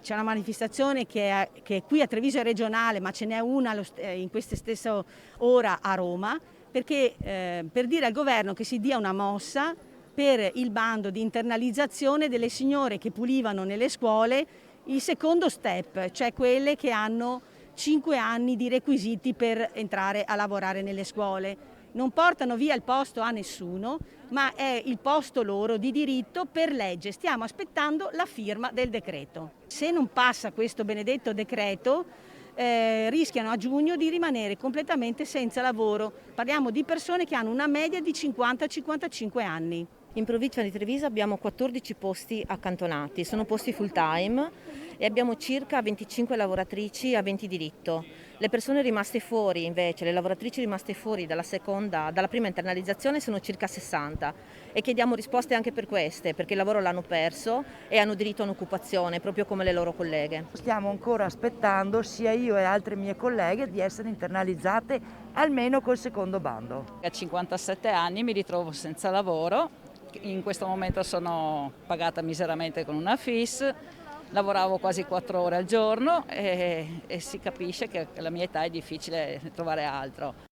C'è una manifestazione che è qui a Treviso è regionale, ma ce n'è una in queste stesse ora a Roma, perché per dire al governo che si dia una mossa per il bando di internalizzazione delle signore che pulivano nelle scuole, il secondo step, cioè quelle che hanno 5 anni di requisiti per entrare a lavorare nelle scuole. Non portano via il posto a nessuno, ma è il posto loro di diritto per legge. Stiamo aspettando la firma del decreto. Se non passa questo benedetto decreto, rischiano a giugno di rimanere completamente senza lavoro. Parliamo di persone che hanno una media di 50-55 anni. In provincia di Treviso abbiamo 14 posti accantonati, sono posti full time e abbiamo circa 25 lavoratrici aventi diritto. Le persone rimaste fuori invece, le lavoratrici rimaste fuori dalla prima internalizzazione sono circa 60 e chiediamo risposte anche per queste, perché il lavoro l'hanno perso e hanno diritto a un'occupazione proprio come le loro colleghe. Stiamo ancora aspettando, sia io e altre mie colleghe, di essere internalizzate almeno col secondo bando. A 57 anni mi ritrovo senza lavoro, in questo momento sono pagata miseramente con una FIS, lavoravo quasi 4 ore al giorno e si capisce che alla mia età è difficile trovare altro.